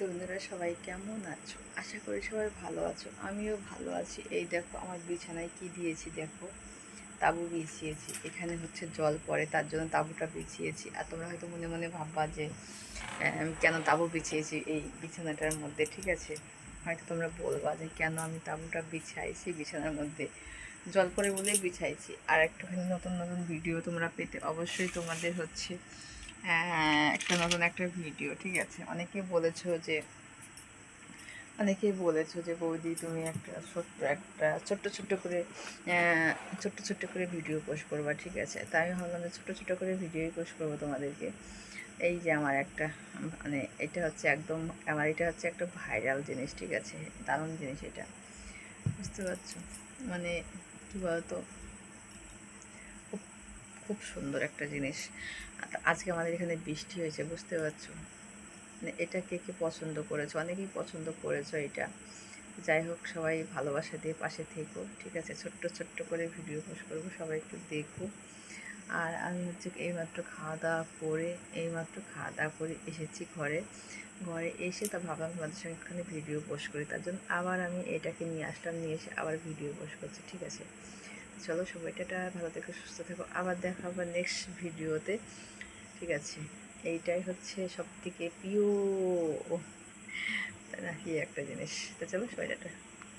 তো বন্ধুরা সবাই কেমন আছো? আশা করি সবাই ভালো আছো। আমিও ভালো আছি। এই দেখো আমার বিছানায় কি দিয়েছি দেখো, তাঁবু বিছিয়েছি। এখানে হচ্ছে জল পড়ে তার জন্য তাঁবুটা বিছিয়েছি। আর তোমরা হয়তো মনে মনে ভাববা যে আমি কেন তাঁবু বিছিয়েছি এই বিছানাটার মধ্যে, ঠিক আছে? হয়তো তোমরা বলবা যে কেন আমি তাঁবুটা বিছাইছি বিছানার মধ্যে, জল পড়ে বলেই বিছাইছি। আর একটুখানি নতুন নতুন ভিডিও তোমরা পেতে অবশ্যই তোমাদের হচ্ছে একটা ভিডিও, ঠিক আছে? অনেকেই বলেছো যে বৌদি তুমি ছোট্ট ছোট্ট করে ভিডিও পোস্ট করবা, ঠিক আছে? তাই আমি ভাবলাম যে ছোট্ট করে ভিডিওই পোস্ট করবো তোমাদেরকে। এই যে আমার একটা মানে এটা হচ্ছে একটা ভাইরাল জিনিস, ঠিক আছে? দারুণ জিনিস এটা, বুঝতে পারছো? মানে কী বলতো, খুব খুব সুন্দর একটা জিনিস। আজকে আমাদের এখানে বৃষ্টি হয়েছে, বুঝতে পারছো? মানে এটা কে কে পছন্দ করেছো? অনেকেই পছন্দ করেছো এটা। যাই হোক, সবাই ভালোবাসা দিয়ে পাশে থেকো, ঠিক আছে? ছোট্ট করে ভিডিও পোস্ট করবো, সবাই একটু দেখো। আর আমি হচ্ছে এইমাত্র খাওয়া দাওয়া করে এসেছি ঘরে। এসে তা ভাবলাম তোমাদের সঙ্গে একটুখানি ভিডিও পোস্ট করি, তার জন্য আবার আমি এটাকে নিয়ে আসলাম, নিয়ে এসে আবার ভিডিও পোস্ট করছি, ঠিক আছে? চলো সবাই টাটা, ভালো থেকো, সুস্থ থেকো, আবার দেখা হবে নেক্সট ভিডিওতে, ঠিক আছে? এইটাই হচ্ছে সব থেকে প্রিয় নাকি একটা জিনিস। তো চলো সবাই টাটা।